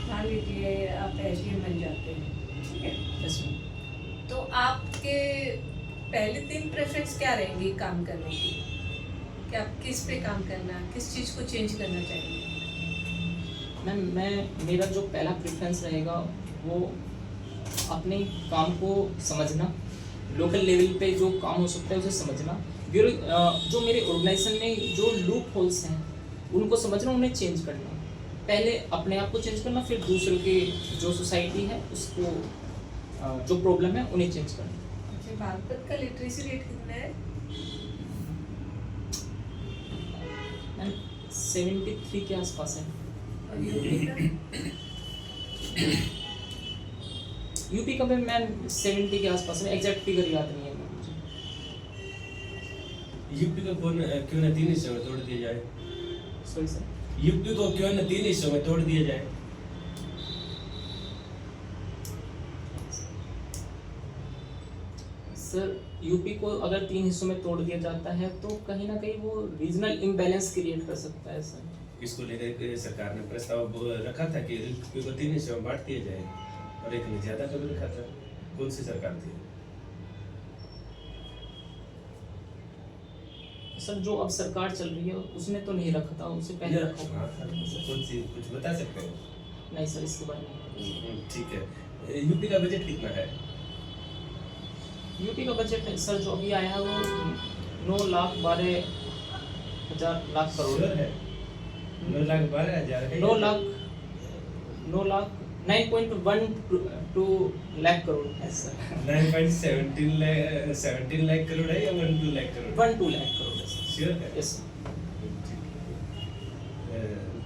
मान लीजिए आप एसडीएम बन जाते हैं, ठीक है, यस मैम। तो आपके पहले 3 प्रेफरेंस क्या रहेंगी काम करने की? कि आप किस पे काम करना, किस चीज़ को चेंज करना चाहिए? मैम मेरा जो पहला प्रेफरेंस रहेगा वो अपने काम को समझना, लोकल लेवल पे जो काम हो सकता है उसे समझना, जो मेरे ऑर्गेनाइजेशन में जो लूप होल्स हैं उनको समझना, उन्हें चेंज करना। पहले अपने आप को चेंज करना, फिर दूसरों की जो सोसाइटी है उसको जो प्रॉब्लम है उन्हें चेंज करना। अच्छा, बागपत का लिटरेसी रेट कितना है? मैम 73 के आसपास है। और यूपी का? यूपी का भी मैम 70 के आसपास है, एग्जैक्ट फिगर याद नहीं है मैम मुझे। यूपी को क्यों न 3 हिस्सों में तोड़ दिया जाए? सॉरी सर, यूपी को क्यों न 3 हिस्सों में तोड़ दिया जाए? सर यूपी को अगर 3 हिस्सों में तोड़ दिया जाता है तो कहीं ना कहीं वो रीजनल इम्बैलेंस क्रिएट कर सकता है सर। इसको लेकर सरकार ने प्रस्ताव रखा था कि यूपी को 3 हिस्सों में बांट दिया जाए, और एक ने ज्यादा कभी रखा था। कौन सी सरकार थी? सर जो अब सरकार चल रही है उसने तो नहीं रखा था, उससे पहले रखा था। कौन सी, कुछ बता सकते हैं? नहीं सर, इसके बारे में ठीक है। यूपी का बजट कितना है? यूपी का बजट सर जो अभी आया है वो 9,12,000 करोड़ है 9,12,000 है। 9.12 लाख करोड़ है सर। 9.17 लाख करोड़ है या 12 लाख करोड़? 12 लाख करोड़ है सर। श्योर है? Yes sir.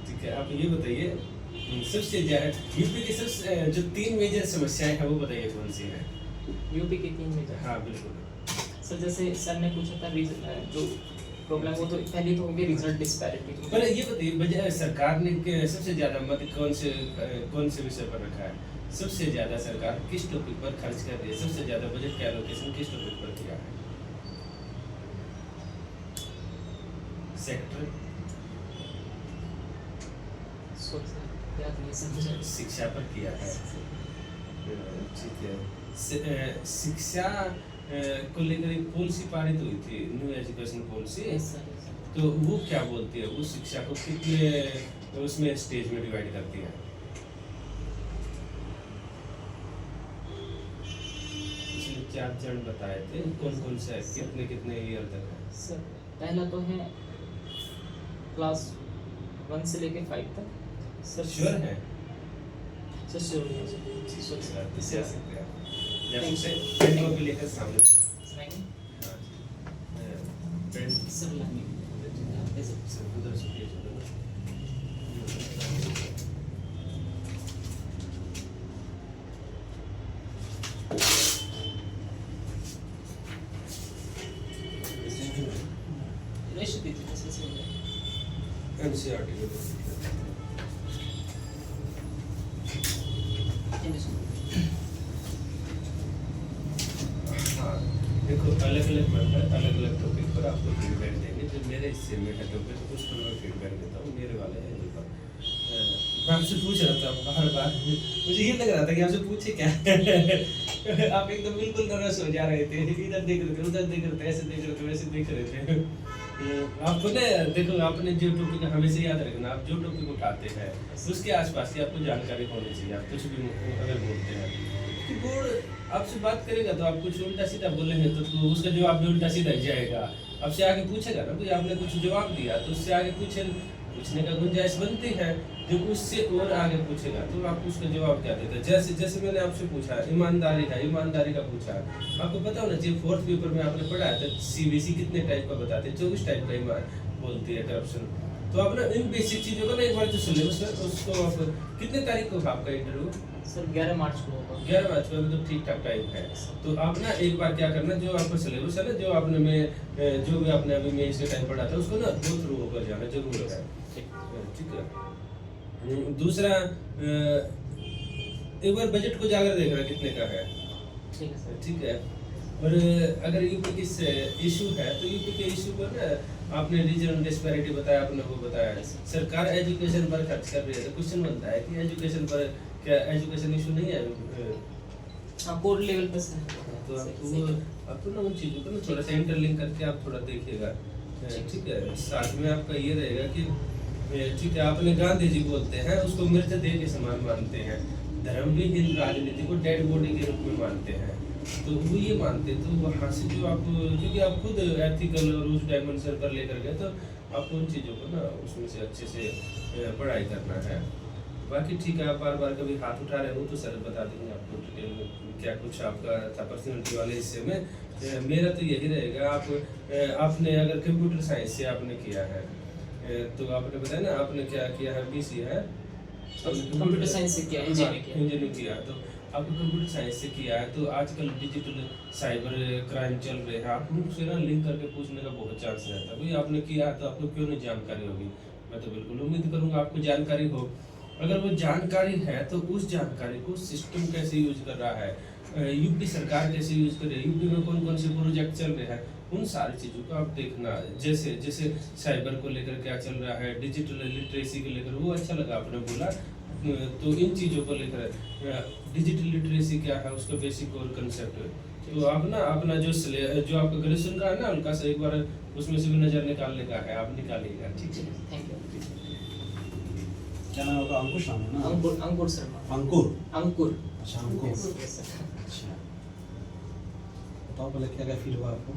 ठीक है, आप ये बताइए सबसे ज्यादा यूपी की सबसे जो 3 मेजर समस्याएं हैं वो बताइए कौन सी हैं? यूपी के 3 मेजर। हाँ बिल्कुल सर जैसे सर ने पूछा था जो प्रॉब्लम, वो तो पहली तो होगी रिजल्ट डिस्पैरिटी। पर ये बताइए सरकार ने सबसे ज्यादा मत कौन से विषय पर रखा है? सबसे ज्यादा सरकार किस टॉपिक पर खर्च कर रही है? सबसे ज्यादा बजट का एलोकेशन किस टॉपिक पर किया है? सेक्टर याद नहीं सर मुझे। शिक्षा पर किया है। ठीक है। शिक्षा को लेकर एक पॉलिसी पारित हुई थी, new education policy. Yes sir, yes sir. तो वो क्या बोलती है? उस शिक्षा को कितने उसमें स्टेज में डिवाइड करती है? इसमें 4 चरण बताए थे, कौन कौन से है, कितने कितने ईयर तक है? सर पहला तो है क्लास 1 से लेके 5 तक। सर श्योर है? सर श्योर है सर। इससे आ सकते हैं जब से पेन कॉपी लेकर सामने पेन सर लाने से उधर से पेज उधर रेश दीजिए सर से एनसीईआरटी को देखो अलग अलग मेंबर अलग अलग टॉपिक पर आपको फीडबैक देंगे। जो मेरे हिस्से में है टॉपिक उस पर मैं फीडबैक देता हूँ, मेरे वाले हैं जो पर मैं आपसे पूछ रहा था हर बार, मुझे ये लग रहा था कि आपसे पूछे क्या आप एकदम बिल्कुल नर्वस हो जा रहे थे, इधर देख रहे थे, उधर देख रहे थे, ऐसे देख रहे थे, वैसे देख रहे थे। आपको ना देखो, आपने जो टॉपिक हमेशा याद रखना, आप जो टॉपिक उठाते हैं उसके आसपास की आपको जानकारी होनी चाहिए। आप कुछ भी अगर बोलते हैं कि बोर्ड आपसे बात करेगा तो आप कुछ उल्टा सीधा बोलेंगे तो उसका जवाब भी उल्टा सीधा ही जाएगा। आपसे आगे पूछेगा ना, कोई आपने कुछ जवाब दिया तो उससे आगे पूछने का गुंजाइश बनती है। जो उससे और आगे पूछेगा तो आप उसका जवाब क्या देते हैं? जैसे मैंने आपसे पूछा ईमानदारी का पूछा, आपको पता होना चाहिए 4th पेपर में आपने पढ़ा था सीबीएसई कितने टाइप का बताते हैं, 24 टाइप का ईमान बोलती है करप्शन। तो आप ना इन बेसिक चीजों का ना एक बार जो सिलेबस है उसको आप कितने तारीख को आपका इंटरव्यू? सर 11 मार्च को होगा। 11 मार्च को तो ठीक ठाक टाइम है। तो आप ना एक बार क्या करना, जो आपका सिलेबस है ना, जो आपने जो भी आपने अभी में इसके टाइम पढ़ा था उसको ना गो थ्रू होकर जाना जरूर है। ठीक है। दूसरा एक बार बजट को जाकर देखना कितने का है। ठीक है सर। ठीक है। और अगर यूपी की इशू है तो यूपी के इशू पर ना आपने रीजनल डिस्पैरिटी बताया, आपने वो बताया सरकार एजुकेशन पर खर्च कर रही है। तो क्वेश्चन बनता है कि एजुकेशन पर क्या एजुकेशन इशू नहीं है? हाँ, कोड लेवल पे सर। तो आप ना उन चीज़ों को ना थोड़ा सा इंटरलिंक करके आप थोड़ा देखिएगा। ठीक है। साथ में आपका ये रहेगा कि ठीक है, आपने गांधी जी बोलते हैं उसको मृतदेह के समान मानते हैं, धर्म भी हिंद राजनीति को डेड बॉडी के रूप में मानते हैं। तो वो ये मानते, तो वहाँ से जो आप, क्योंकि आप खुद एथिकल और उस डायमेंशन पर लेकर गए, तो आपको उन चीज़ों को ना उसमें से अच्छे से पढ़ाई करना है। बाकी ठीक है, आप बार बार कभी हाथ उठा रहे हो तो सर बता देंगे आपको डिटेल में क्या कुछ आपका था पर्सनैलिटी वाले हिस्से में। मेरा तो यही रहेगा, आपने अगर कंप्यूटर साइंस से आपने किया है, तो आपने बताया ना आपने क्या किया है, BC है, कंप्यूटर साइंस से किया, इंजीनियरिंग किया, तो आपको कंप्यूटर साइंस से किया है, तो आजकल डिजिटल साइबर क्राइम चल रहे हैं, आप उनसे ना लिंक करके पूछने का बहुत चांस रहता है, भाई आपने किया है तो आपको क्यों नहीं जानकारी होगी। मैं तो बिल्कुल उम्मीद करूँगा आपको जानकारी हो। अगर वो जानकारी है तो उस जानकारी को सिस्टम कैसे यूज कर रहा है, यूपी सरकार कैसे यूज कर रही है, यूपी में कौन कौन से प्रोजेक्ट चल रहे हैं, उन सारी चीज़ों को आप देखना। जैसे जैसे साइबर को लेकर क्या चल रहा है, डिजिटल लिटरेसी को लेकर, वो अच्छा लगा आपने बोला। तो इन चीज़ों को लेकर डिजिटल लिटरेसी क्या है, उसका बेसिक और कंसेप्ट, तो आप ना अपना जो आपका ग्रेजुएशन का है ना, उनका से एक बार उसमें से भी नज़र निकालने का है, आप निकालिएगा। ठीक है, थैंक यू। क्या नाम होगा? अंकुश नाम है ना? अंकुर शर्मा। अंकुर। अच्छा, अंकुर। Yes, yes, sir। अच्छा, बताओ पहले क्या क्या फील हुआ आपको?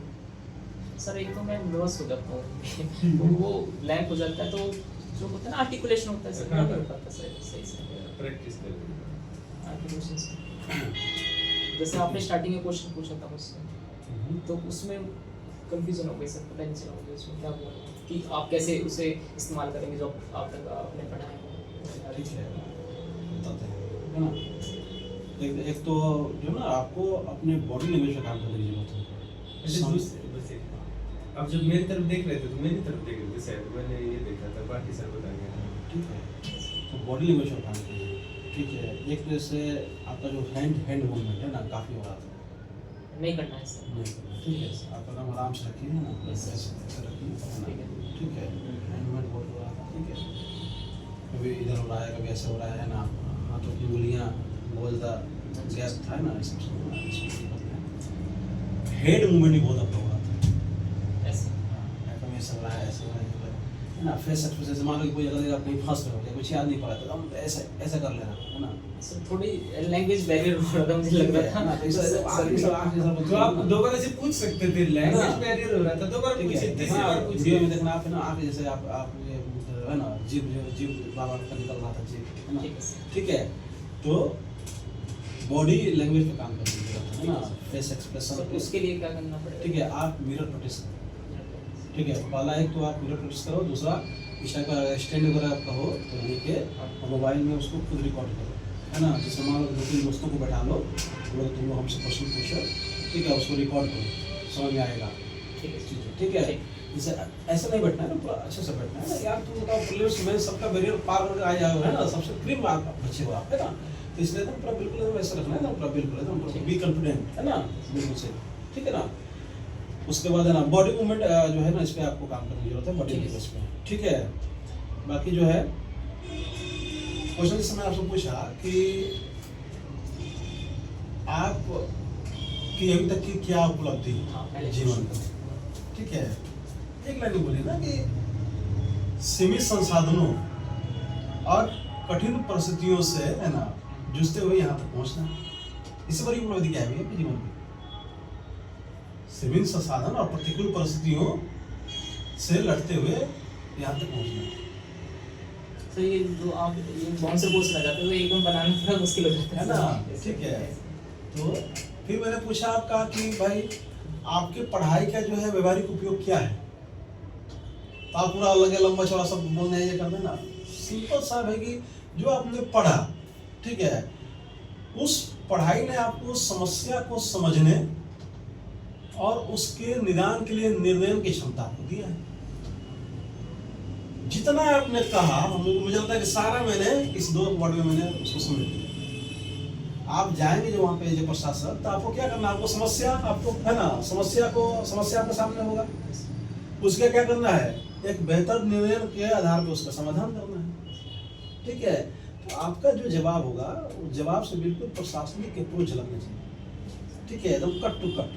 सर एक तो मैं नर्वस हो जाता हूँ तो वो ब्लैंक हो जाता है, तो जो होता है ना आर्टिकुलेशन होता है सर, नहीं हो पाता सही से प्रैक्टिस करें आर्टिकुलेशन से। जैसे आपने स्टार्टिंग में क्वेश्चन पूछा था मुझसे, तो उसमें कंफ्यूजन हो गई सर, पता नहीं चला मुझे उसमें क्या हुआ कि आप कैसे उसे इस्तेमाल करेंगे जो आपने पढ़ा है। ठीक है, बताते हैं, है ना? एक तो जो ना आपको अपने बॉडी लैंग्वेज पे काम करने की जरूरत है। अब जब मेरी तरफ देख रहे थे तो मेरी तरफ देख रहे थे शायद, मैंने ये देखा था, बाकी सर बताएंगे। ठीक है, तो बॉडी लैंग्वेज पे काम कीजिए। ठीक है, एक तरह से आपका जो हैंड मूवमेंट है ना, काफ़ी हो रहा था, नहीं करना है सर। नहीं करना। ठीक है, आप एकदम आराम से रखिए ना, ऐसे रखिए, ठीक है। हैंड मूवमेंट बहुत हो रहा था, ठीक है, कभी इधर हो रहा है, कभी ऐसे हो रहा है ना, हाथों की उंगलियां बोलता गैप था ना, इस सब हेड मूवमेंट ही बहुत अपना हो रहा था, ऐसे कभी ऐसा हो रहा है, ऐसे हो रहा है ना, फेस एक्सप्रेशन, मान लो कि कोई अगर आप कहीं फंस रहे हो या कुछ याद नहीं पा रहा तो हम ऐसा कर लेना, है ना। सर थोड़ी लैंग्वेज बैरियर हो रहा था, मुझे लग रहा था ना, तो इस तो आप दो बार ऐसे पूछ सकते थे, लैंग्वेज बैरियर हो रहा था, दो बार पूछिए, तीसरी बार वीडियो पूछिए। में देखना आप, है ना, आंखें जैसे आप ये है ना, जीभ बाबा का निकल रहा था, जीभ, है ना। ठीक है, तो बॉडी लैंग्वेज पे काम करने की जरूरत है ना, फेस एक्सप्रेशन। तो उसके लिए क्या करना पड़ेगा? ठीक है, आप मिरर प्रैक्टिस करो। ठीक है, पहला एक तो आप मिरर प्रैक्टिस करो, दूसरा इस टाइप का स्टैंड वगैरह आपका हो तो लेके और मोबाइल में उसको खुद रिकॉर्ड करो, है ना। जैसे मान लो 2-3 दोस्तों को बैठा लो, बोलो तुम लोग हमसे क्वेश्चन पूछो, ठीक है, उसको रिकॉर्ड करो, समझ में आएगा। ठीक है, जैसे ऐसा नहीं बैठना है ना, पूरा अच्छे से बैठना है ना यार। तुम बताओ प्लेयर्स में सबका बैरियर पार करके आ जाओ, है ना, सबसे क्रीम बच्चे हो आप, है ना। तो इसलिए तो पूरा बिल्कुल एकदम ऐसा रखना है ना, पूरा बिल्कुल एकदम बी कॉन्फिडेंट, है ना, बिल्कुल से, ठीक है ना। उसके बाद है ना बॉडी मूवमेंट जो है ना, इस पे आपको काम करने की जरूरत है, बॉडी लैंग्वेज पे, ठीक है। बाकी जो है क्वेश्चन जिससे मैंने आपसे पूछा कि आप की अभी तक की क्या उपलब्धि जीवन में, ठीक है। एक लाइन बोली ना कि सीमित संसाधनों और कठिन परिस्थितियों से, है ना, जूझते हुए यहाँ तक पहुँचना, इससे बड़ी उपलब्धि क्या है आपके जीवन में? सीमित संसाधन और प्रतिकूल परिस्थितियों से लड़ते हुए यहाँ तक पहुँचना। तो ये जो आप ये बाउंसर पोस्ट लगा जाते हो, एकदम बनाना थोड़ा मुश्किल हो जाता है ना, ठीक है। तो फिर मैंने पूछा आपका कि भाई आपके पढ़ाई का जो है व्यवहारिक उपयोग क्या है, तो आप पूरा लगे लंबा चौड़ा सब बोलने ये करना ना। सिंपल सा है कि जो आपने पढ़ा, ठीक है, उस पढ़ाई ने आपको समस्या को समझने और उसके निदान के लिए निर्णय की क्षमता आपको दिया है। जितना आपने कहा, मुझे लगता है कि सारा मैंने इस 2 वर्ड में मैंने उसको समझ लिया। आप जाएंगे जो वहाँ पे जो प्रशासन, तो आपको क्या करना है, आपको समस्या, आपको है ना, समस्या आपके सामने होगा, उसका क्या करना है, एक बेहतर निर्णय के आधार पर उसका समाधान करना है, ठीक है। तो आपका जो जवाब होगा, उस जवाब से बिल्कुल प्रशासनिक अप्रोच लगना चाहिए, ठीक है, एकदम कट टू कट,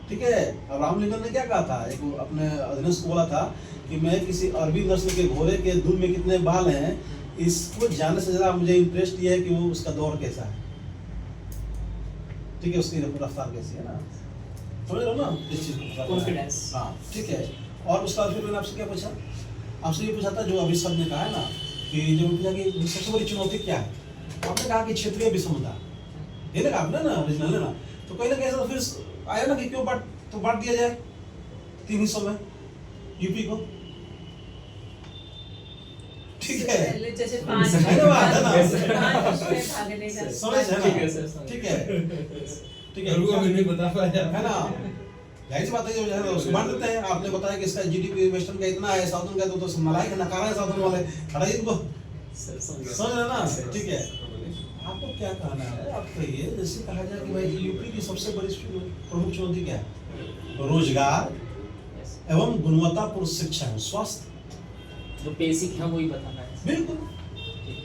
ठीक है। अब्राहम लिंकन ने क्या कहा था, एक अपने अधीनस्थ को बोला था कि मैं किसी अरबी नस्ल के घोड़े के दुम में कितने बाल हैं, इसको जानने से ज़्यादा मुझे इंटरेस्ट ये है कि वो उसका दौड़ कैसा है, ठीक है, उसकी रफ्तार कैसी है ना, समझ रहे हो ना इस चीज़ को, कॉन्फिडेंस। हाँ ठीक है। और उसका फिर मैंने आपसे क्या पूछा, आपसे ये पूछा था जो अभी सब ने कहा है ना कि जो पूछा कि सबसे बड़ी चुनौती क्या है, आपने कहा कि क्षेत्रीय विषमता, ये लगा आपने ना ओरिजिनल है ना, तो कहीं ना कहीं ऐसा फिर आया ना कि क्यों बांट दिया जाए 3 हिस्सों में यूपी को, ठीक है, पहले जैसे 5 है ना बात है ना, उसमें भागने का समझ है ठीक है ना, सर, समझ। ठीक है, ठीक है, उनको भी नहीं बता पाया है ना, जाहिर सी बात है, जो है उसको बांट देते हैं। आपने बताया कि इसका जीडीपी वेस्टर्न का इतना है, साउथर्न का तो मलाई का नकारा है, साउथर्न वाले खड़ा ही इनको, सर समझ गया। समझ रहे ना, ठीक है। आपको क्या कहना है, आप कहिए, जैसे कहा जाए कि भाई यूपी की सबसे बड़ी प्रमुख चुनौती क्या है, रोजगार Yes. एवं गुणवत्तापूर्ण शिक्षा, स्वास्थ्य, जो बेसिक है वही बताना है। बिल्कुल।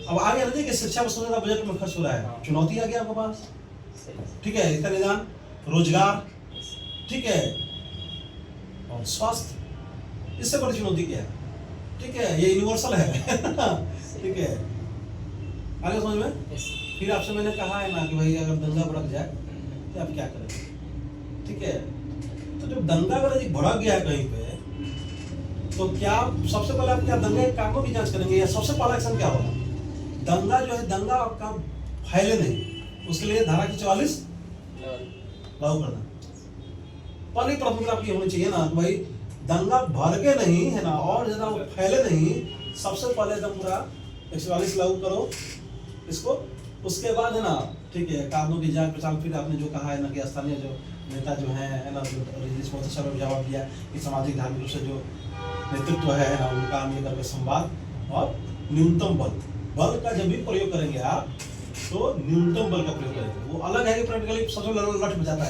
अब आगे रहते कि शिक्षा पर सबसे ज्यादा बजट में खर्च हो रहा है, चुनौती आ गया आपके पास, सही। ठीक है, इसका निदान, रोजगार, Yes. ठीक है, और स्वास्थ्य, इससे बड़ी चुनौती क्या है, ठीक है, ये यूनिवर्सल है ठीक है, आगे समझ में। Yes. फिर आपसे मैंने कहा है ना कि भाई अगर दंगा भड़क जाए तो आप क्या करें, ठीक है, तो जब दंगा अगर यदि भड़क गया कहीं पे, तो क्या सबसे पहले आप क्या दंगे के कारणों की जांच करेंगे, या सबसे पहला एक्शन क्या होगा, दंगा जो है, दंगा आपका फैले नहीं, उसके लिए धारा की 44 लागू करना, पहली प्राथमिकता आपकी होनी चाहिए ना, भाई दंगा भड़के नहीं है ना, और ज्यादा वो फैले नहीं, सबसे पहले एकदम पूरा 144 लागू करो इसको, उसके बाद है ना, ठीक है, कारणों की जांच पड़ताल। फिर आपने जो कहा है ना कि स्थानीय जो नेता जो हैं है ना, बहुत अच्छा जवाब दिया कि सामाजिक धार्मिक रूप से जो नेतृत्व है ना, उनका हम ये करके संवाद और न्यूनतम बल का जब भी प्रयोग करेंगे आप, तो न्यूनतम बल का प्रयोग करेंगे, वो अलग है कि प्रैक्टिकली सबसे लठ बजाता है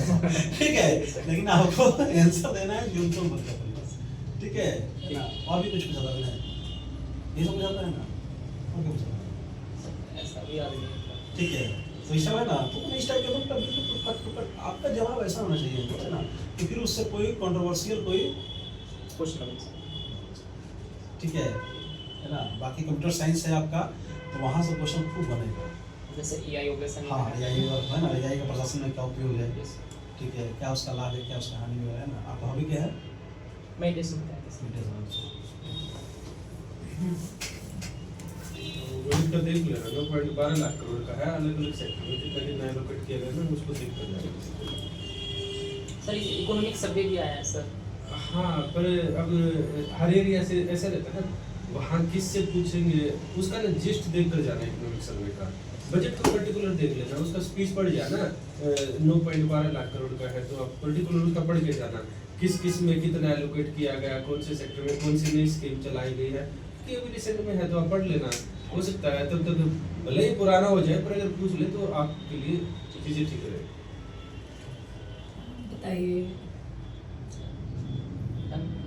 ठीक है, लेकिन आपको आंसर देना है न्यूनतम बल का प्रयोग, ठीक है ना, और भी कुछ पूछा था मैंने, ये सब पूछा है ना, और क्या पूछा था? ऐसा भी याद नहीं था। ठीक है, तो इस समय ना तो इस टाइप के बिल्कुल आपका जवाब ऐसा होना चाहिए, है ना, कि फिर उससे कोई कंट्रोवर्शियल कोई, क्वेश्चन नंबर ठीक है ना, बाकी कंप्यूटर साइंस है आपका, तो वहाँ से क्वेश्चन खूब बनेगा, जैसे एआई हो गया सर। हाँ एआई है ना, एआई का प्रशासन में क्या उपयोग है, Yes. ठीक है, क्या उसका लाभ है, क्या उसका हानि है ना, आपका हॉबी क्या है, मेडिटेशन प्रैक्टिस। वही का देख लेना, 9.12 लाख करोड़ का है, अलग अलग सेक्टर में जितना भी नया लोकेट किया गया ना, उसको देख कर जाएगा। सर इकोनॉमिक सर्वे भी आया है सर। हाँ, पर अब हर एरिया से ऐसा रहता है ना, वहाँ किससे पूछेंगे, उसका ना जिस्ट देख कर जाना इकोनॉमिक सर्वे का, बजट तो पर्टिकुलर देख लेना, उसका स्पीच पढ़ जाना, 9.12 लाख करोड़ का है तो आप पर्टिकुलर उसका पढ़ के जाना, किस किस में कितना एलोकेट किया गया, कौन से सेक्टर में कौन सी नई स्कीम चलाई गई है, कि अभी रिसेंट में है तो आप पढ़ लेना, हो सकता है तब तक भले ही पुराना हो जाए, पर अगर पूछ ले तो आपके लिए चीजें ठीक रहे। बताइए।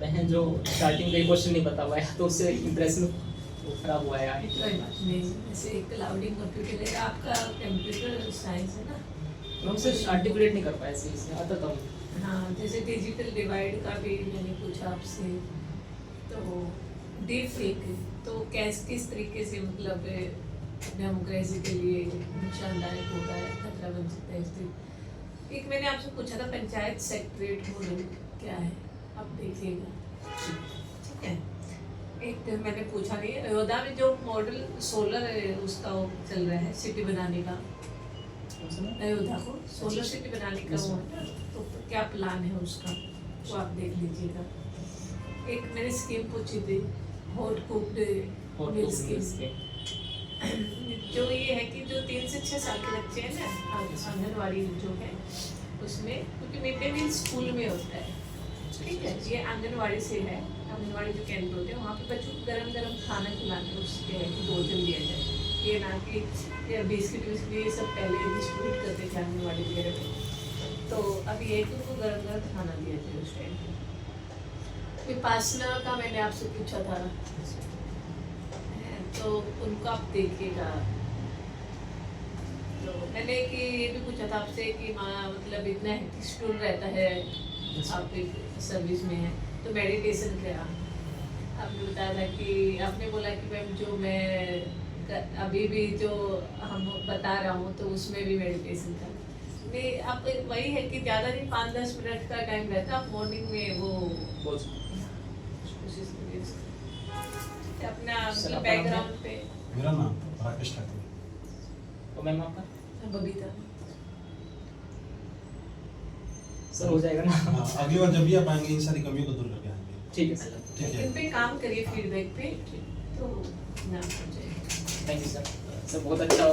मैं जो स्टार्टिंग का क्वेश्चन नहीं बता पाया तो उससे इंप्रेशन खराब हुआ है। कोई बात नहीं, जैसे क्लाउडिंग कंप्यूटर है, आपका कंप्यूटर साइंस है ना, हम सिर्फ आर्टिकुलेट नहीं कर पाए सही से, आता था। हाँ, जैसे डिजिटल डिवाइड का भी मैंने पूछा आपसे, तो डीप फेक तो किस तरीके से मतलब डेमोक्रेसी के लिए नुकसानदायक होगा, खतरा बन सकता है इससे। एक मैंने आपसे पूछा था पंचायत सेक्रेटरीट मॉडल क्या है, आप देखिएगा, ठीक है। एक मैंने पूछा नहीं, अयोध्या में जो मॉडल सोलर है उसका वो चल रहा है, सिटी बनाने का, अयोध्या को सोलर सिटी बनाने का वो है ना, तो क्या प्लान है उसका, वो आप देख लीजिएगा। एक मैंने स्कीम पूछी थी, हॉट कुक्ड मील स्कीम, जो ये है कि जो 3 से 6 साल के बच्चे हैं ना, आंगनवाड़ी जो है उसमें, क्योंकि मिड डे मील स्कूल में होता है, ठीक है, ये आंगनवाड़ी से है, आंगनवाड़ी जो केंद्र होते हैं वहाँ पे बच्चों को गरम गरम खाना खिलाने उसके भोजन दिया जाए, ये ना कि बिस्किट विस्किट ये सब पहले डिस्ट्रीब्यूट करते थे आंगनवाड़ी वगैरह में, तो अब ये कि उनको गरम गरम खाना दिया जाए उस टाइम पे। विपासना का मैंने आपसे पूछा था, तो उनको आप देखिएगा। तो मैंने कि ये भी पूछा था आपसे कि मतलब इतना हेक्टिक शेड्यूल रहता है Yes. आप एक सर्विस में हैं तो मेडिटेशन क्या, आपने बताया था कि आपने बोला कि मैम जो मैं अभी भी जो हम बता रहा हूँ तो उसमें भी मेडिटेशन का नहीं, आप वही है कि ज़्यादा नहीं 5-10 मिनट का टाइम रहता है, आप मॉर्निंग में वो बहुत कोशिश करिए उसकी। अपना सर, आपका नाम बैकग्राउंड पे मेरा नाम राकेश ठाकुर। और मैम आपका बबीता सर हो जाएगा ना? हाँ, अगली बार जब भी आप आएंगे इन सारी कमियों को दूर करके आएंगे। ठीक है सर, ठीक है। इन पे काम करिए फीडबैक पे तो नाम हो जाएगा। Thank you sir. सर बहुत अच्छा